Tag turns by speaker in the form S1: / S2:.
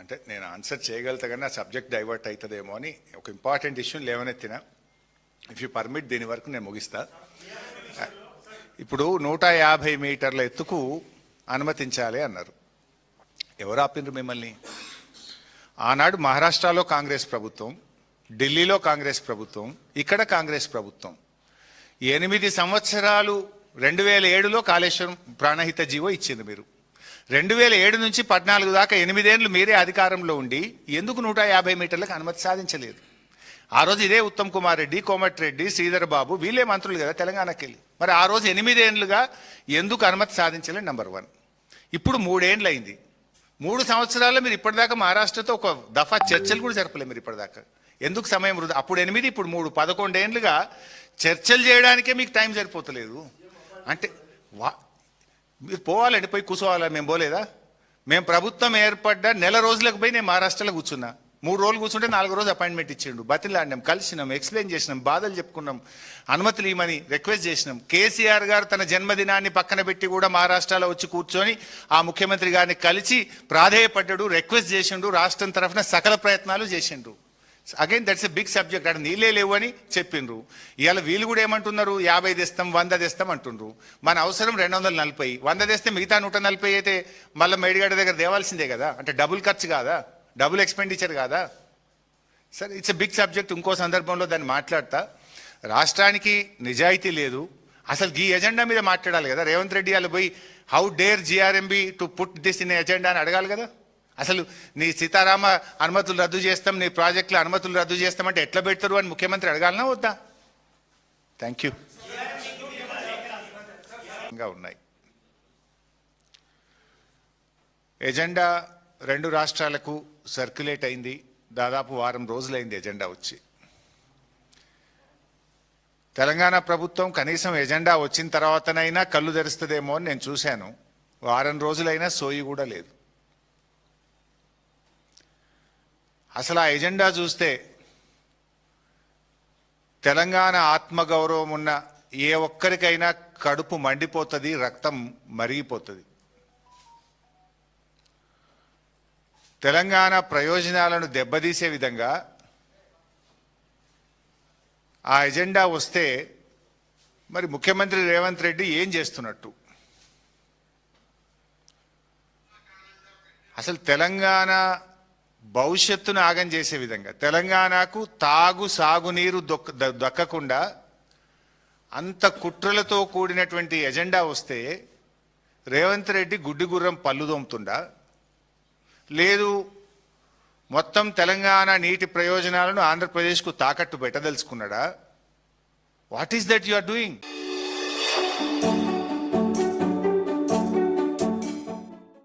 S1: అంటే నేను ఆన్సర్ చేయగలుగుతా కానీ నా సబ్జెక్ట్ డైవర్ట్ అవుతుందేమో అని ఒక ఇంపార్టెంట్ ఇష్యూ లేవనెత్తిన. ఇఫ్ యూ పర్మిట్ దీని వరకు నేను ముగిస్తా. ఇప్పుడు 150 మీటర్ల ఎత్తుకు అనుమతించాలి అన్నారు. ఎవరు ఆపినరు మిమ్మల్ని? ఆనాడు మహారాష్ట్రలో కాంగ్రెస్ ప్రభుత్వం, ఢిల్లీలో కాంగ్రెస్ ప్రభుత్వం, ఇక్కడ కాంగ్రెస్ ప్రభుత్వం. 8 సంవత్సరాలు 2007లో కాళేశ్వరం ప్రాణహిత జీవో ఇచ్చింది మీరు. 2007 నుంచి 14 దాకా 8 ఏళ్ళు మీరే అధికారంలో ఉండి ఎందుకు 150 మీటర్లకు అనుమతి సాధించలేదు? ఆ రోజు ఇదే ఉత్తమ్ కుమార్ రెడ్డి, కోమటిరెడ్డి, శ్రీధర్ బాబు వీళ్ళే మంత్రులు కదా తెలంగాణకి వెళ్ళి. మరి ఆ రోజు 8 ఏళ్ళుగా ఎందుకు అనుమతి సాధించలేదు? నెంబర్ 1. ఇప్పుడు 3 ఏళ్ళు అయింది. 3 సంవత్సరాల్లో మీరు ఇప్పటిదాకా మహారాష్ట్రతో ఒక దఫా చర్చలు కూడా జరపలేదు మీరు ఇప్పటిదాకా. ఎందుకు సమయం వృధా? అప్పుడు 8, ఇప్పుడు 3, 11 ఏళ్ళుగా చర్చలు చేయడానికే మీకు టైం సరిపోతలేదు. అంటే మీరు పోవాలండి, పోయి కూర్చోవాలా? మేము పోలేదా? మేము ప్రభుత్వం ఏర్పడ్డ నెల రోజులకు పోయి నేను మహారాష్ట్రలో కూర్చున్నా. 3 రోజులు కూర్చుంటే 4 రోజు అపాయింట్మెంట్ ఇచ్చిండు. బతిలాడినాం, కలిసినాం, ఎక్స్ప్లెయిన్ చేసినాం, బాధలు చెప్పుకున్నాం, అనుమతులు ఇవ్వమని రిక్వెస్ట్ చేసినాం. కేసీఆర్ గారు తన జన్మదినాన్ని పక్కన పెట్టి కూడా మహారాష్ట్రలో వచ్చి కూర్చొని ఆ ముఖ్యమంత్రి గారిని కలిసి ప్రాధేయపడ్డాడు, రిక్వెస్ట్ చేసిండు, రాష్ట్రం తరఫున సకల ప్రయత్నాలు చేసిండు. Again that's a big subject. అక్కడ నీళ్ళే లేవు అని చెప్పిండ్రు. ఇవాళ వీళ్ళు కూడా ఏమంటున్నారు? 50 తెస్తాం, 100 తెస్తాం అంటుండ్రు. మన అవసరం 240. 100 తెస్తే మిగతా 140 అయితే మళ్ళీ మేడిగడ్డ దగ్గర దేవాల్సిందే కదా. అంటే డబుల్ ఖర్చు కాదా? డబుల్ ఎక్స్పెండిచర్ కాదా? సరే, ఇట్స్ ఎ బిగ్ సబ్జెక్ట్. ఇంకో సందర్భంలో దాన్ని మాట్లాడతా. రాష్ట్రానికి నిజాయితీ లేదు. అసలు ఈ ఎజెండా మీద మాట్లాడాలి కదా. రేవంత్ రెడ్డి వాళ్ళు పోయి how dare GRMB to put this in agenda అని అడగాలి కదా. అసలు నీ సీతారామ అనుమతులు రద్దు చేస్తాం, నీ ప్రాజెక్టుల అనుమతులు రద్దు చేస్తామంటే ఎట్లా పెడతారు అని ముఖ్యమంత్రి అడగాలనా వద్దా? Thank you. ఉన్నాయి ఎజెండా 2 రాష్ట్రాలకు సర్క్యులేట్ అయింది. దాదాపు వారం రోజులైంది ఎజెండా వచ్చి. తెలంగాణ ప్రభుత్వం కనీసం ఎజెండా వచ్చిన తర్వాతనైనా కళ్ళు తెరుస్తుందేమో అని నేను చూశాను. వారం రోజులైనా సోయి కూడా లేదు. అసలు ఆ ఎజెండా చూస్తే తెలంగాణ ఆత్మగౌరవం ఉన్న ఏ ఒక్కరికైనా కడుపు మండిపోతుంది, రక్తం మరిగిపోతుంది. తెలంగాణ ప్రయోజనాలను దెబ్బతీసే విధంగా ఆ ఎజెండా వస్తే మరి ముఖ్యమంత్రి రేవంత్ రెడ్డి ఏం చేస్తున్నట్టు? అసలు తెలంగాణ భవిష్యత్తును ఆగం చేసే విధంగా, తెలంగాణకు సాగునీరు దక్కకుండా అంత కుట్రలతో కూడినటువంటి ఎజెండా వస్తే రేవంత్ రెడ్డి గుడ్డి గుర్రం పళ్ళు దోముతుండా? లేదు మొత్తం తెలంగాణ నీటి ప్రయోజనాలను ఆంధ్రప్రదేశ్కు తాకట్టు పెట్టదలుచుకున్నాడా? What is that you are doing?